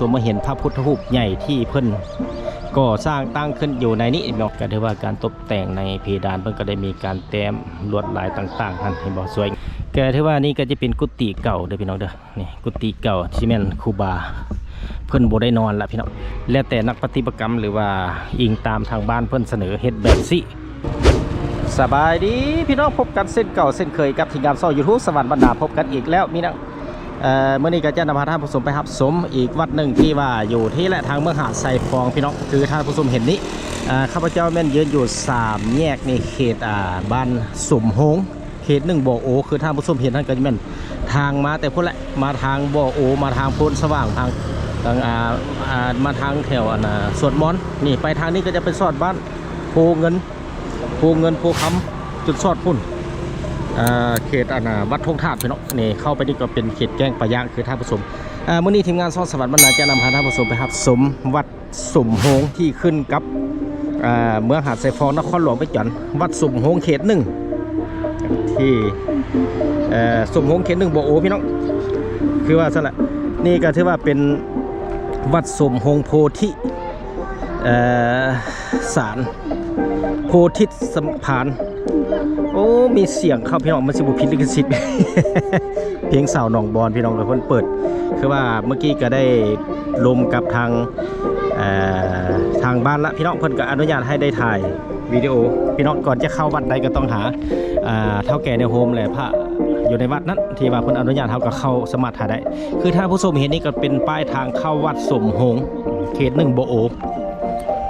สมมาเห็นพระพุทธรูปใหญ่ที่เพิ่นก็สร้างตั้งขึ้นอยู่ในนี้เนาะก็ถือว่าการตกแต่งในเพดานเพิ่นก็ได้มีการแต้มลวดลายต่างๆท่านให้บอกสวยก็ถือว่านี่ก็จะเป็นกุฏิเก่าเด้อพี่น้องเด้อนี่กุฏิเก่าที่แม่นครูบาเพิ่นบ่ได้นอนละพี่น้องแล้วแต่นักปฏิบัติกรรมหรือว่าอิงตามทางบ้านเพิ่นเสนอเฮ็ดแบบสิสบายดีพี่น้องพบกันเส้นเก่าเส้นเคยกับทีมงานซ่อ YouTube สวรรค์บรรดาพบกันอีกแล้วมีนะเมื่อนี้ก็จะนำพาท่านผู้ชมไปรับชมอีกวัดหนึ่งที่ว่าอยู่ที่และทางเมืองหาดไซฟองพี่น้องคือท่านผู้ชมเห็นนี้ข้าพเจ้าแม่นยืนอยู่3แยกในเขตบ้านสมโฮงเขต1บ่อโอคือท่านผู้ชมเห็นท่านก็จะแม่นทางมาแต่พุ่นแหละมาทางบ่อโอมาทางโพนสว่างทางมาทางแถวสวนมอนนี่ไปทางนี้ก็จะไปสอดบ้านโพเงินโพคำจุดสอดพุ่นเขตวัดทงธาตุพี่น้องนี่เข้าไปนี่ก็เป็นเขตแก้งปะยางคือท่าผสมเมื่อนี้ทีมงานซ่อนสวรรค์บรรณาจะนำพาท่านผสมไปครับสมวัดสมโฮงที่ขึ้นกับเมืองหาดไซฟองนครหลวงไปจันวัดสมโฮงเขต1ที่สมโฮงเขต1บ่อโอพี่น้องคือว่าซะละนี่ก็ถือว่าเป็นวัดสมโฮงโพธิสารโพธิสัมพันธ์โอ้มีเสียงเข้าพี่น้องมันสิบุพิษลิขสิทธิ์ เพียงสาวหนองบอลพี่น้องกับเพิ่นเปิดคือว่าเมื่อกี้ก็ได้ลมกับทางบ้านละพี่น้องเพิ่นก็อนุญาตให้ได้ถ่ายวิดีโอพี่น้องก่อนจะเข้าวัดใดก็ต้องหาเท่าแก่ในโฮมเลยพระอยู่ในวัดนั้นที่ว่าเพิ่นอนุญาตเขาก็เข้าสมัครถ่ายได้คือถ้าผู้ชมเห็นนี่ก็เป็นป้ายทางเข้าวัดสมโฮงเขต1บ่อโอ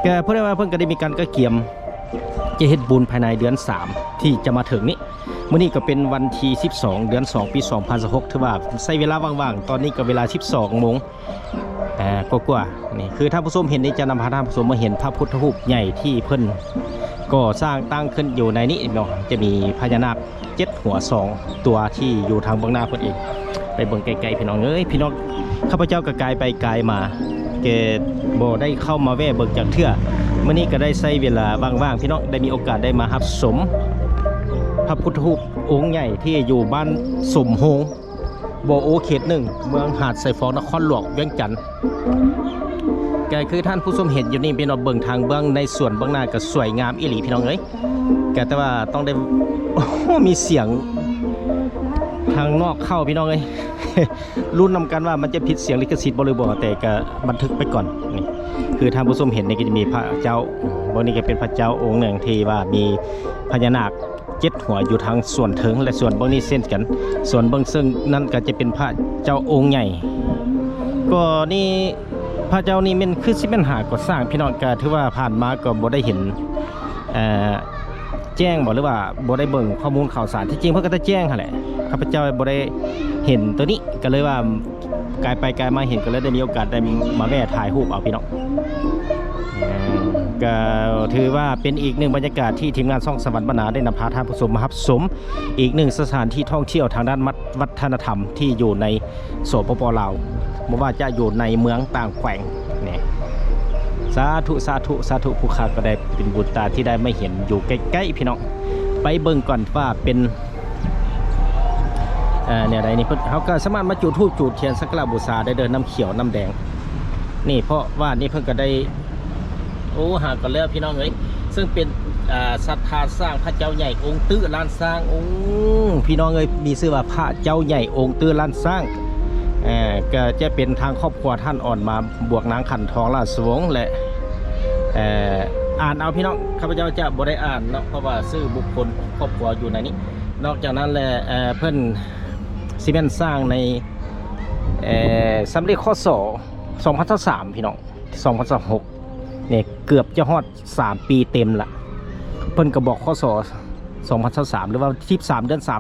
แกเพื่อว่าเพิ่นก็ได้มีการกระเกียมจะเฮ็ดบุญภายในเดือน3ที่จะมาถึงนี้มื้อนี้ก็เป็นวันที่12เดือน2ปี2016ถือว่าใช้เวลาว่างๆตอนนี้ก็เวลา 12 โมงกว่าๆนี่คือท่านผู้ชมเห็นนี่จะนำพาท่านผู้ชมมาเห็นพระพุทธรูปใหญ่ที่เพิ่นก็สร้างตั้งขึ้นอยู่ในนี้เนาะจะมีพญานาค7หัว2ตัวที่อยู่ทางเบื้องหน้าเพิ่นเองไปเบิ่งไกลๆพี่น้องเอ้ยพี่น้องข้าพเจ้าก็กายไปกายมาเกบ่ได้เข้ามาแวะเบิ่งจากเทื่อเมื่อนี้ก็ได้ใช้เวลาว่างๆพี่น้องได้มีโอกาสได้มารับชมพระพุทธรูปองค์ใหญ่ที่อยู่บ้านสมโฮงบ่อโอเขต1เมืองหาดไซฟองนครหลวงเวียงจันทน์ก็คือท่านผู้ชมเห็นอยู่นี่เป็นเบิ่งทางเบื้องในส่วนเบื้องหน้าก็สวยงามอีหลีพี่น้องเอ้ยแต่ว่าต้องได้มีเสียงทางนอกเข้าพี่น้องเอ้ยรุ่นนำกันว่ามันจะผิดเสียงลิขสิทธิ์บ่หรือบ่แต่ก็บันทึกไปก่อนนี่คือท่านผู้ชมเห็นนี่ก็จะมีพระเจ้าบางนี้ก็เป็นพระเจ้าองค์หนึ่งที่ว่ามีพญานาค7หัวอยู่ทางส่วนเถิงและส่วนเบื้องนี้เส้นกันส่วนเบื้องซึ่งนั่นก็จะเป็นพระเจ้าองค์ใหญ่ก็นี่พระเจ้านี่มันคือสิเป็นหาก่อสร้างพี่น้องก็ถือว่าผ่านมาก็บ่ได้เห็นแจ้งบอกหรือว่าบ่ได้เบิ่งข้อมูลข่าวสารที่จริงเพิ่นก็จะแจ้งหั่นแหละข้าพเจ้าบ่ได้เห็นตัวนี้ก็เลยว่ากายไปกายมาเห็นก็เลยได้มีโอกาสได้มาแวะถ่ายรูปเอาพี่น้องก็ถือว่าเป็นอีกหนึ่งบรรยากาศที่ทีมงานช่องสวรรค์บรรณาได้นำพาท่านผู้ชมมารับชมอีกหนึ่งสถานที่ท่องเที่ยวทางด้านวัฒนธรรมที่อยู่ในสปป.ลาวไม่ว่าจะอยู่ในเมืองต่างแขวงนี่สาธุผู้ค้าก็ได้เป็นบุญตาที่ได้ไม่เห็นอยู่ใกล้ๆพี่น้องไปเบิ่งก่อนว่าเป็นเนี่ยใดนี่เพิ่นเขาก็สามารถมาจุดธูปจุดเทียนสักการะบูชาได้เดินน้ำเขียวน้ำแดงนี่เพราะว่านี่เพิ่นก็ได้โอ้หากันแล้วพี่น้องเอ้ยซึ่งเป็นศรัทธาสร้างพระเจ้าใหญ่องค์ตื้อล้านสร้างพี่น้องเอ้ยมีชื่อว่าพระเจ้าใหญ่องค์ตื้อล้านสร้างก็จะเป็นทางครอบครัวท่านอ่อนมาบวกนางขันทองราชวงศ์และอ่านเอาพี่น้องข้าพเจ้าจะบ่ได้อ่านเนาะเพราะว่าชื่อบุคคลครอบครัวอยู่ในนี้นอกจากนั้นแหละเพิ่นซีเมนต์สร้างในสำเร็จข้อ2023พี่น้อง2026เนี่ยเกือบจะฮอด3ปีเต็มละเพิ่นก็บอกข้อ2023หรือว่า13เดือน3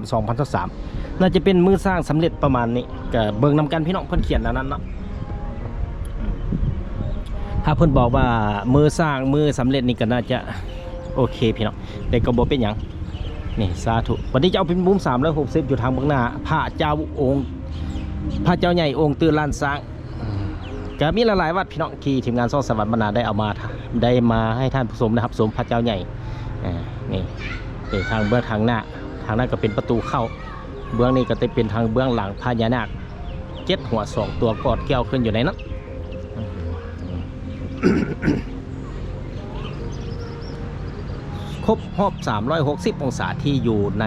2023น่าจะเป็นมือสร้างสำเร็จประมาณนี้ก็เบิ่งนำกันพี่น้องเพิ่นเขียนนั้นเนาะถ้าเพิ่นบอกว่ามือสร้างมือสำเร็จนี่ก็น่าจะโอเคพี่น้องแต่ก็บ่เป็นหยังนี่สาธุวันนี้จะเอาเป็นมุม360อยู่ทางเบื้องหน้าพระเจ้าองค์พระเจ้าใหญ่องค์ตื้อล้านสร้างก็มีหลายๆวัดพี่น้องที่ทีมงานซ่องสวรรค์บรรณาได้เอามาให้ท่านผู้ชมนะครับชมพระเจ้าใหญ่นี่ทางเบื้องทางหน้าก็เป็นประตูเข้าเบื้องนี้ก็จะเป็นทางเบื้องหลังพญานาค7หัว2ตัวกอดแก้วขึ้นอยู่ในนั้น ครบรอบ360องศาที่อยู่ใน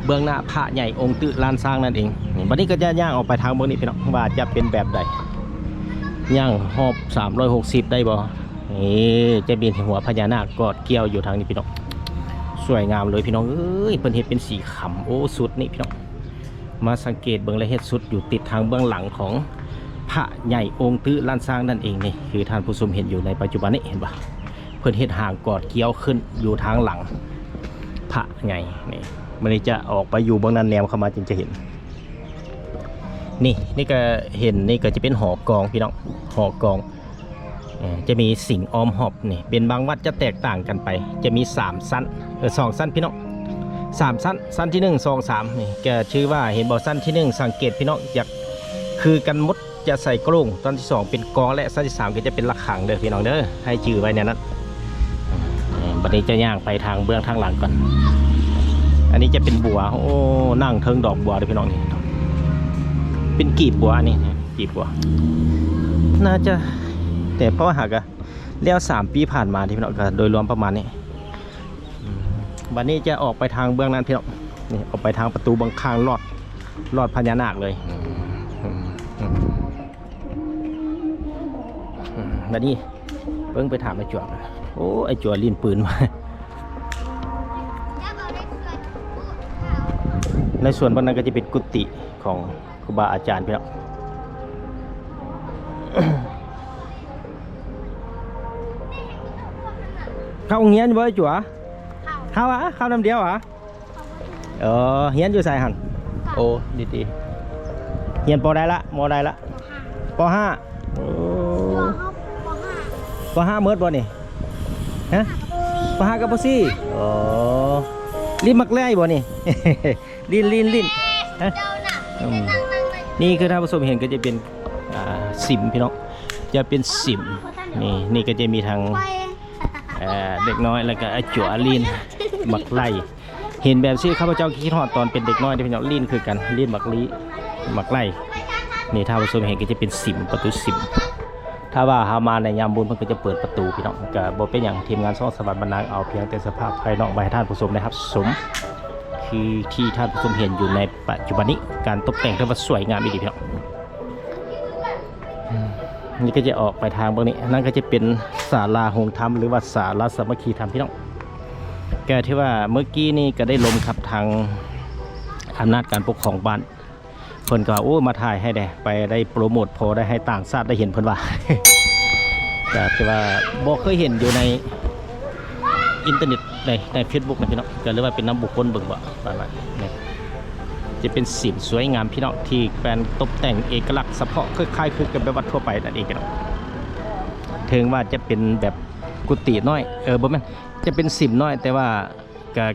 เบื้องหน้าพระใหญ่องค์ตึลานสร้างนั่นเองวันนี้ก็จะย่างออกไปทางเบื้องนี้พี่น้องว่าจะเป็นแบบใดย่างรอบ360ได้บ่นี่จะเป็นหัวพญานาคกอดเกี่ยวอยู่ทางนี้พี่น้องสวยงามเลยพี่น้องเอ้ยเป็นเห็ดเป็นสีขำโอ้สุดนี่พี่น้องมาสังเกตเบื้องและเห็ดสุดอยู่ติดทางเบื้องหลังของพระใหญ่องค์ตึลานสร้างนั่นเองนี่คือท่านผู้ชมเห็นอยู่ในปัจจุบันนี้เห็นปะเพื่อนเห็ดห่างกอดเกี้ยวขึ้นอยู่ทางหลังพระไงนี่มันจะออกไปอยู่บางนั้นแนวเข้ามาจึงจะเห็นนี่ก็เห็นนี่ก็จะเป็นหอกองพี่น้องหอกองจะมีสิ่งอ้อมหอบนี่เป็นบางวัดจะแตกต่างกันไปจะมี3ชั้น2ชั้นพี่น้อง3ชั้นชั้นที่1 2 3นี่แกชื่อว่าเห็นบ่ชั้นที่1สังเกตพี่น้องอยากคือกันมดจะใส่กรงชั้นที่2เป็นกองและชั้นที่3ก็จะเป็นระฆังเด้อพี่น้องเด้อให้ชื่อไว้ในนั้นบัดนี้จะย่างไปทางเบื้องทางหลังก่อนอันนี้จะเป็นบัวโอ้นั่งเทิงดอกบัวเลยพี่น้องนี่เป็นกีบบัวนี่กีบบัวน่าจะแต่เพราะว่าหากอะแล้ว3 ปีผ่านมาที่พี่น้องก็โดยรวมประมาณนี้บัดนี้จะออกไปทางเบื้องนั้นพี่น้องนี่ออกไปทางประตูบางข้างลอดพญานาคเลยบัดนี้เพิ่งไปถามไอ้จวบโอ้ไอ้จวบลิ้นปืนมาในส่วนบนนั้นก็จะเป็นกุฏิของครูบาอาจารย์พี่น้องเข้าเฮียนบ่จั๋วเข้าเข้าน้ำเดียวเฮียนอยู่ใส่หันโอ้ดีเฮียนปอได้ละมอได้ละป.5ป.5 เมิดบ่นี่ฮะป.5 กับป.4ลิ้นมักไล่บ่นี่ ลิ้นฮะนี่คือท่านผู้ชมเห็นก็จะเป็นสิมพี่น้องจะเป็นสิมนี่ก็จะมีทางเด็กน้อยแล้วก็จั่วลิ้นมักไล่เห็นแบบที่ข้าพเจ้าคิดฮอดตอนเป็นเด็กน้อยที่พี่น้องลิ้นคือกันลิ้นมักไล่นี่ท่านผู้ชมเห็นก็จะเป็นสิมประตูสิมถ้าว่าหามาในยามบุญเพิ่นก็จะเปิดประตูพี่น้องก็บ่เป็นอย่างทีมงานช่องสวัสดิ์บรรณาเอาเพียงแต่สภาพภายนอกไว้ให้ท่านผู้ชมนะครับสมคือที่ท่านผู้ชมเห็นอยู่ในปัจจุบันนี้การตกแต่งถือว่าสวยงามดีพี่น้องนี่ก็จะออกไปทางบางนี้นั่นก็จะเป็นศาลาหงธรรมหรือว่าศาลาสามัคคีธรรมพี่น้องแกที่ว่าเมื่อกี้นี่ก็ได้ลมขับทางอำนาจการปกครองบ้านเพิ่นก็โอ้มาถ่ายให้ได้โปรโมทพอได้ให้ต่างชาติได้เห็นเพิ่นว่า แต่ว่าบ่เคยเห็นอยู่ในอินเทอร์เน็ตใน Facebook นะพี่น้องก็เรียกว่าเป็นน้ำบุคคลเบิ่งบ่ประมาณนี้จะเป็นสิมสวยงามพี่น้องที่แปลนตกแต่งเอกลักษณ์เฉพาะคล้ายๆคือกับแบบวัดทั่วไปนั่นเองพี่น้องถึงว่าจะเป็นแบบกุฏิน้อยบ่แม่นจะเป็นสิมน้อยแต่ว่า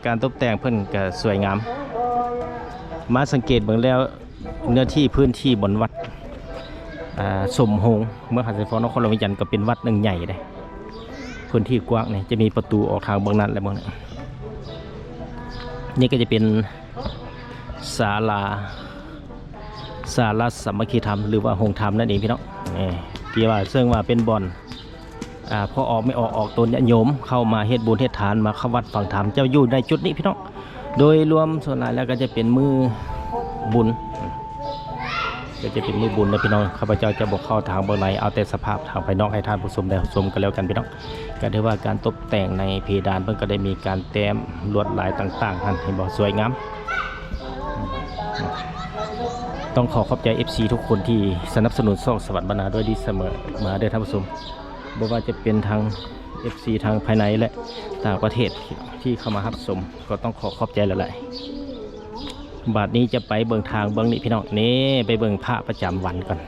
การตกแต่งเพิ่นก็สวยงามมาสังเกตเบิ่งแล้วเนื้อที่พื้นที่บนวัดสมหงเมื่อหันไปฟ้องนครหลวงวิจันทร์ก็เป็นวัดหนึ่งใหญ่เลยพื้นที่กว้างนี่จะมีประตูออกทางเบื้องนั้นและเบื้องนี้นี่ก็จะเป็นศาลาสามัคคีธรรมหรือว่าหงธรรมนั่นเองพี่น้องที่ว่าซึ่งว่าเป็นบ่อนพอออกไม่ออกตนโยมเข้ามาเฮ็ดบุญเฮ็ดทานมาเข้าวัดฟังธรรมเจ้าอยู่ในจุดนี้พี่น้องโดยรวมส่วนใหญ่แล้วก็จะเป็นมือบุญก็จะเป็นมือบุญนะพี่น้องข้าพเจ้าจะบอกเข้าทางเบื้องในเอาแต่สภาพทางภายนอกให้ท่านผู้ชมได้ชมกันแล้วกันพี่น้องก็ถือว่าการตกแต่งในเพดานเพิ่งก็ได้มีการแต้มลวดลายต่างๆท่านเห็นบอกสวยงามต้องขอบใจ FC ทุกคนที่สนับสนุนช่องสวัสดิ์บรรณาด้วยดีเสมอมาได้ท่านผู้ชมไม่ว่าจะเป็นทาง FC ทางภายในและต่างประเทศที่เข้ามารับชมก็ต้องขอบใจหลายๆบาทนี้จะไปเบิ่งทางเบิ่งนี่พี่น้องนี่ไปเบิ่งพระประจำวันก่อน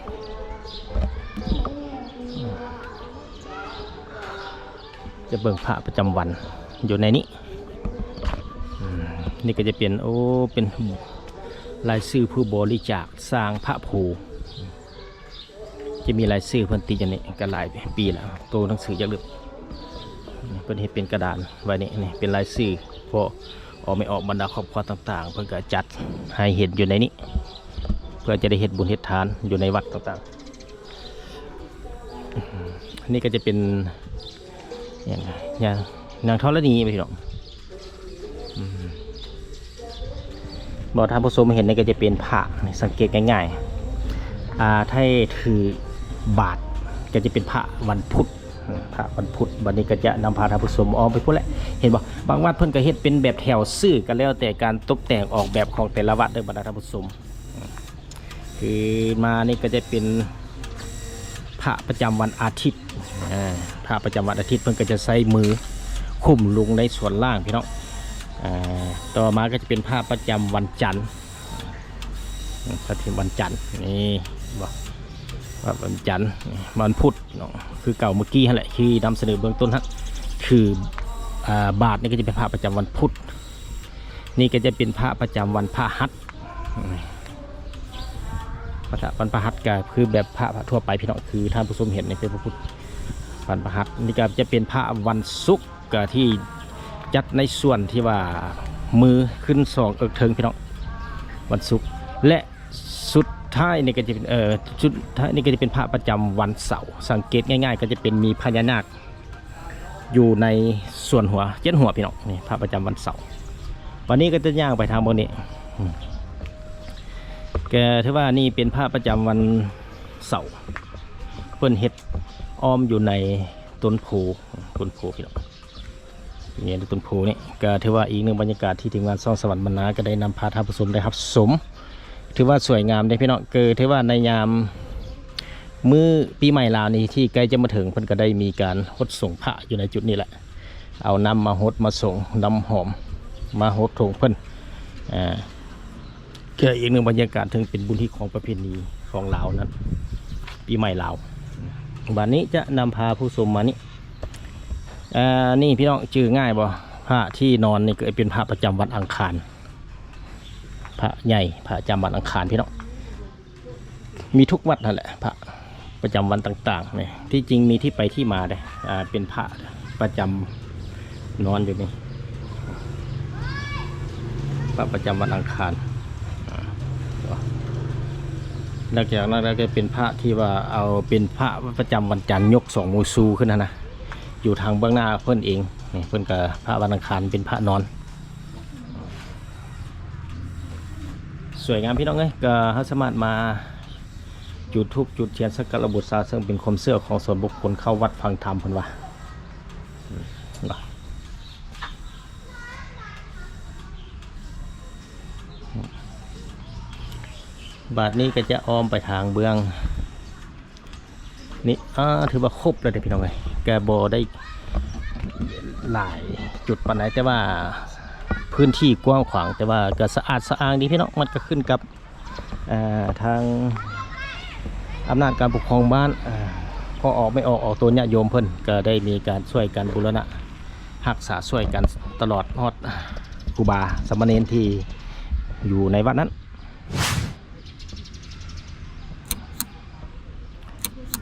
จะเบิ่งพระประจำวันอยู่ในนี้นี่ก็จะเป็นเป็นรายชื่อผู้บริจาคสร้างพระภูจะมีรายชื่อเพิ่นตีอย่างนี้กันหลายปีแล้วตัวหนังสือจะลึกเพิ่นเห็นเป็นกระดานไว้นี่เป็นรายชื่อพอออกไม่ออกบรรดาครอบครัวต่างๆเพื่อจัดให้เห็นอยู่ในนี้เพื่อจะได้เห็นบุญเห็นทานอยู่ในวัดต่างๆ นี่ก็จะเป็นอย่างนางธรณีไปพี่น้องบอท่านผู้ชมเห็นนี่ก็จะเป็นผ้าสังเกตง่ายๆถ้าถือบาทก็จะเป็นผ้าวันพุธพระวันพุธวันนี้ก็จะนำพาท่านผู้ชมออกไปพูดแหละเห็นบ่บางวัดเพิ่นก็เฮ็ดเป็นแบบแถวซื่อกันแล้วแต่การตกแต่งออกแบบของแต่ละวัดเด้อบรรดาท่านผู้ชมคือมานี่ก็จะเป็นพระประจำวันอาทิตย์พระประจำวันอาทิตย์เพิ่นก็จะใส่มือคุมลงในส่วนล่างพี่น้องต่อมาก็จะเป็นพระประจำวันจันทร์พระที่วันจันทร์นี่บ่วันจันทร์วันพุธคือเก่าเมื่อกี้แหละคือนำเสนอเบื้องต้นฮะคือบาทนี่ก็จะเป็นพระประจำวันพุธนี่ก็จะเป็นพระประจำวันพฤหัสวันพฤหัสก็คือแบบพระทั่วไปพี่น้องคือท่านผู้ชมเห็นในเป็นพระพุทธวันพฤหัสนี่ก็จะเป็นพระวันศุกร์ก็ที่จัดในส่วนที่ว่ามือขึ้นสองเทิงพี่น้องวันศุกร์และสุดท้ายนี่ก็จะเป็นชุดท้ายนี่ก็จะเป็นพระประจำวันเสาร์สังเกตง่ายๆก็จะเป็นมีพญานาคอยู่ในส่วนหัวเจ็ดหัวพี่น้องนี่พระประจำวันเสาร์วันนี้ก็จะย่างไปทางบนนี้แกถือว่านี่เป็นพระประจำวันเสาร์เพิ่นเฮ็ดอ้อมอยู่ในต้นโพพี่น้องนี่ต้นโพนี่ก็ถือว่าอีกหนึ่งบรรยากาศที่ทีมงานซ่องสวรรค์บรรณาก็ได้นำพาท่านผู้ชมได้ครับสมถือว่าสวยงามได้พี่น้องเกิดถือว่าในยามมื้อปีใหม่ลาวนี้ที่ใกล้จะมาถึงเพิ่นก็ได้มีการฮดส่งพระอยู่ในจุดนี้แหละเอาน้ำมาฮดมาส่งน้ำหอมมาฮดถงเพิ่นเกิดอีกหนึ่งบรรยากาศถึงเป็นบุญที่ของประเพณีของลาวนั้นปีใหม่ลาววันนี้จะนำพาผู้ชมมานี่นี่พี่น้องจื่อง่ายบ่พระที่นอนนี่ก็เป็นพระประจำวันอังคารพระใหญ่พระประจำวันอังคารพี่น้องมีทุกวัดนั่นแหละพระประจำวันต่างๆเนี่ยที่จริงมีที่ไปที่มาเลยเป็นพระประจำนอนอยู่นี่พระประจำวันอังคารนอกจากนั้นแล้วก็เป็นพระที่ว่าเอาเป็นพระประจำวันจันทร์ยกสองมือซูขึ้นนะอยู่ทางเบื้องหน้าเพื่อนเองนี่เพื่อนกับพระวันอังคารเป็นพระนอนสวยงามพี่น้องเอ้ยก็สามารถมาจุดธูปจุดเทียนสักการะบูชาซึ่งเป็นความเชื่อของส่วนบุคคลเข้าวัดฟังธรรมเพิ่นว่าบาทนี้ก็จะอ้อมไปทางเบื้องนี่ถือว่าครบเลยพี่น้องเอ้ยแกโบได้หลายจุดปานไหนแต่ว่าพื้นที่กว้างขวางแต่ว่าก็สะอาดสะอ้างดีพี่น้องมันก็ขึ้นกับทางอำนาจการปกครองบ้านพอออกไม่ออกตัวญาติโยมเพิ่นก็ได้มีการช่วยกันบูรณะรักษาช่วยกันตลอดฮอดครูบาสามเณรที่อยู่ในวัดนั้น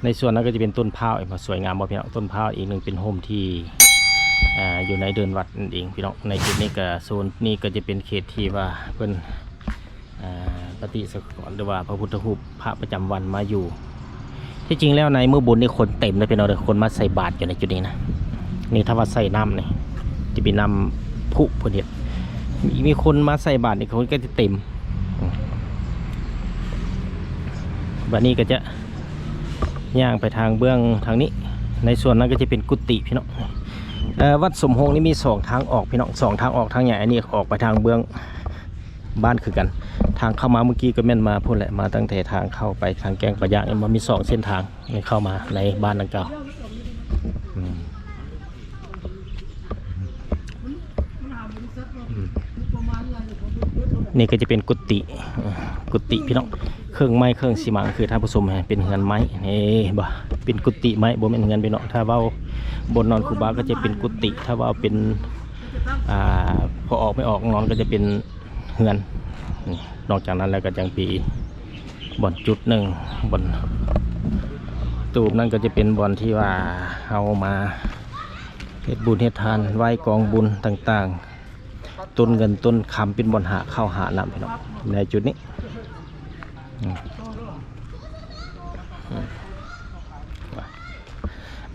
ในส่วนนั้นก็จะเป็นต้นพร้าวสวยงามบ่พี่น้องต้นพร้าวอีกหนึ่งเป็นโฮมที่อยู่ในเดินวัดนั่นเองพี่น้องในจุดนี้ก็โซนนี้ก็จะเป็นเขตที่ว่าเพิ่นปฏิสังขรณ์หรือว่าพระพุทธรูปพระประจำวันมาอยู่ที่จริงแล้วในเมื่อบุญนี่คนเต็มเลยพี่น้องเลยคนมาใส่บาตรอยู่ในจุดนี้นะนี่ถ้าว่าใส่น้ำนี่จะเป็นน้ำพุพอดีมีคนมาใส่บาตรนี่คนก็จะเต็มบัดนี้ก็จะย่างไปทางเบื้องทางนี้ในส่วนนั้นก็จะเป็นกุฏิพี่น้องวัดสมโฮงนี่มี2ทางออกพี่น้อง2ทางออกทางใหญ่อันนี้ออกไปทางเบื้องบ้านคือกันทางเข้ามาเมื่อกี้ก็แม่นมาพูดแหละมาตั้งแต่ทางเข้าไปทางแกงปะยะมันมี2เส้นทางเข้ามาในบ้านดังกล่าวนี่ก็จะเป็นกุฏิพี่น้องเครื่องไม้เครื่องสีมังคือท่านผู้ชมเป็นเงินไม้นี่บ่เป็นกุฏิไม้บ่เป็นเงินพี่น้องถ้าว่าบนนอนครูบาก็จะเป็นกุฏิถ้าว่าเป็นพอออกไม่ออกนอนก็จะเป็นเฮือนนอกจากนั้นแล้วก็ยังปีบ่อนจุดหนึ่งบ่อนตูบนั่นก็จะเป็นบ่อนที่ว่าเอามาเฮ็ดบุญเฮ็ดทานไหว้กองบุญต่างๆต้นเงินต้นคำเป็นบ่อนหาเข้าหาน้ำพี่น้องในจุดนี้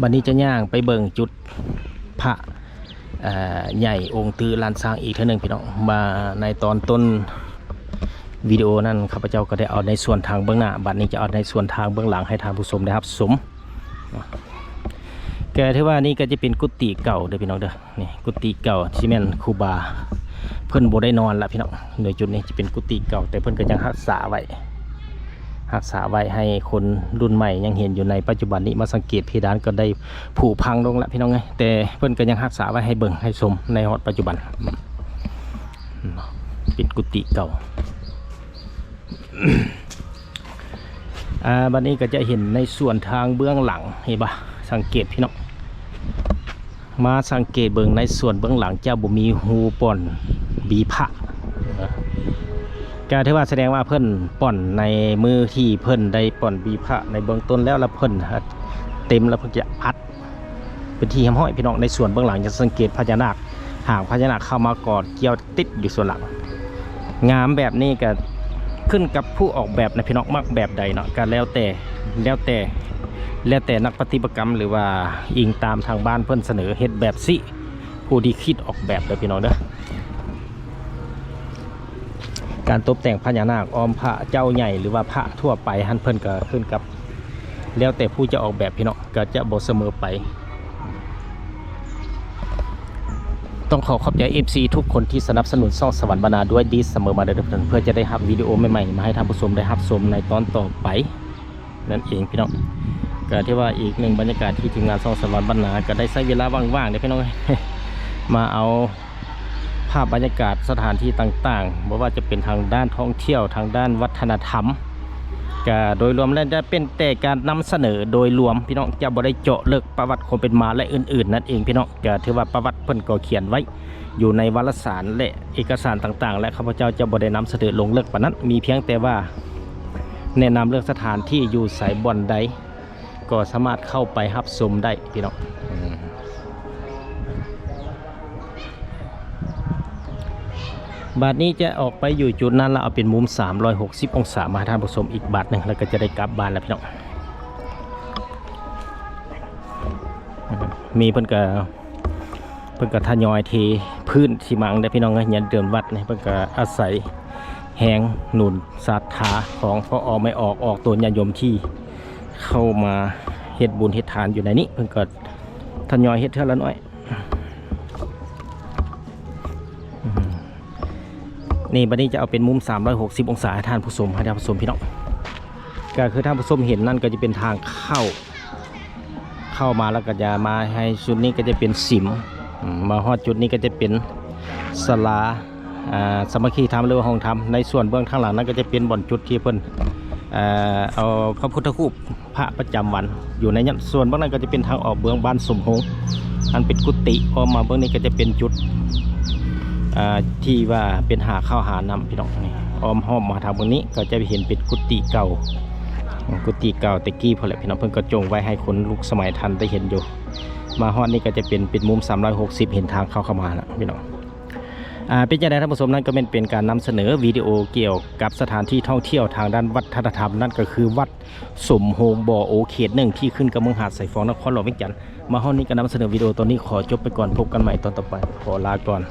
บัดนี้จะย่างไปเบิ่งจุดพระใหญ่องค์ตือลานสร้างอีกเท่านึงพี่น้องมาในตอนต้นวิดีโอนั้นข้าพเจ้าก็ได้เอาในส่วนทางเบื้องหน้าบัดนี้จะเอาในส่วนทางเบื้องหลังให้ทางผู้ชมได้รับชมแกที่ว่านี่ก็จะเป็นกุฏิเก่าเด้อพี่น้องเด้อนี่กุฏิเก่าที่แม่นครูบาเพิ่นบ่ได้นอนละพี่น้องโดยจุดนี้จะเป็นกุฏิเก่าแต่เพิ่นก็ยังรักษาไว้ให้คนรุ่นใหม่ยังเห็นอยู่ในปัจจุบันนี้มาสังเกตเพดานก็ได้ผุพังลงแล้วพี่น้องไงแต่เพิ่นก็ยังรักษาไว้ให้เบิ่งให้ชมในฮอดปัจจุบันเป็นกุฏิเก่า บัดนี้ก็จะเห็นในส่วนทางเบื้องหลังเห็นปะสังเกตพี่น้องมาสังเกตเบิ่งในส่วนเบื้องหลังเจ้าบ่มีหูป่อนบีพระการที่ว่าแสดงว่าเพิ่นป่อนในมือที่เพิ่นได้ป่อนบีพระในเบื้องต้นแล้วเพิ่นเต็มแล้วเพิ่นจะอัดเป็นที่ห้อยพี่น้องในส่วนเบื้องหลังจะสังเกตพญานาคหางพญานาคเข้ามากอดเกี่ยวติดอยู่ส่วนหลังงามแบบนี้ก็ขึ้นกับผู้ออกแบบนะพี่น้องมักแบบใดเนาะก็แล้วแต่นักปฏิบัติกรรมหรือว่าอิงตามทางบ้านเพิ่นเสนอเฮ็ดแบบสิผู้ที่คิดออกแบบเด้อพี่น้องเด้อการตกแต่งพญานาคอ้อมพระเจ้าใหญ่หรือว่าพระทั่วไปหันเพิ่นก็ขึ้นกับแล้วแต่ผู้จะออกแบบพี่น้องก็จะบ่เสมอไปต้องขอบใจ FC ทุกคนที่สนับสนุนช่องสวรรค์บรรณาด้วยดีเสมอมาเด้อเพื่อจะได้รับวิดีโอใหม่ๆมาให้ท่านผู้ชมได้รับชมในตอนต่อไปนั่นเองพี่น้องก็ที่ว่าอีกหนึ่งบรรยากาศที่ทีมงานช่องสวรรค์บรรณาก็ได้ใช้เวลาว่างๆเด้อพี่น้อง มาเอาภาพบรรยากาศสถานที่ต่างๆบอกว่าจะเป็นทางด้านท่องเที่ยวทางด้านวัฒนธรรมก็โดยรวมแล้วจะเป็นแต่การนำเสนอโดยรวมพี่น้องจะบ่ได้เจาะลึกประวัติความเป็นมาและอื่นๆนั่นเองพี่น้องก็ถือว่าประวัติเพิ่นก็เขียนไว้อยู่ในวารสารและเอกสารต่างๆและข้าพเจ้าจะบ่ได้นำเสนอลงลึกปานนั้นมีเพียงแต่ว่าแนะนำเรื่องสถานที่อยู่ไสบ่อนใดก็สามารถเข้าไปรับชมได้พี่น้องบาทนี้จะออกไปอยู่จุดนั้นแล้วเอาเป็นมุม360องศามาท่านผู้ชมอีกบาทหนึ่งแล้วก็จะได้กลับบ้านแล้วพี่น้องมีเพิ่นก็ทยอยเทพื้นที่มังได้พี่น้องยันเดินวัดนี่เพิ่นก็อาศัยแหงหนุนศรัทธาของพอไม่ออกตัวญาติโยมที่เข้ามาเฮ็ดบุญเฮ็ดทานอยู่ในนี้เพิ่นก็ทยอยเฮ็ดเท่าละน้อยนี่บัดนี้จะเอาเป็นมุม360องศาให้ท่านผู้ชมพี่น้องก็คือท่านผู้ชมเห็นนั่นก็จะเป็นทางเข้ามาแล้วก็จะมาให้จุดนี้ก็จะเป็นสิมมาฮอดจุดนี้ก็จะเป็นศาลาสามัคคีธรรมหรือว่าห้องธรรมในส่วนเบื้องข้างหลังนั้นก็จะเป็นบ่อนจุดที่เพิ่นเอาพระพุทธรูปพระประจำวันอยู่ในนั้นส่วนเบื้องนั้นก็จะเป็นทางออกเบื้องบ้านสมหงอันเป็นกุฏิออกมาเบื้องนี้ก็จะเป็นจุดที่ว่าเป็นหาข้าวหาน้ำพี่น้องนี่อ้อมห้อมมาทางตรงนี้ก็จะเห็นเป็นกุฏิเก่าแต่กี้พอแหละพี่น้องเพิ่งก็จงไว้ให้คนลุกสมัยทันได้เห็นอยู่มาฮอดนี่ก็จะเป็นมุม360เห็นทางเข้ามาแล้วพี่น้องเป็นอย่างไรท่านผู้ชมนั้นก็เป็นการนำเสนอวิดีโอเกี่ยวกับสถานที่ท่องเที่ยวทางด้านวัฒนธรรมนั่นก็คือวัดสมโฮงบ่อโอเขตหนึ่งที่ขึ้นกับเมืองหาดสายฟองนครหลวงเวียงจันทร์มาฮอดนี่ก็นำเสนอวิดีโอตอนนี้ขอจบไปก่อนพบกันใหม่ตอนต่อไปขอลาก่อน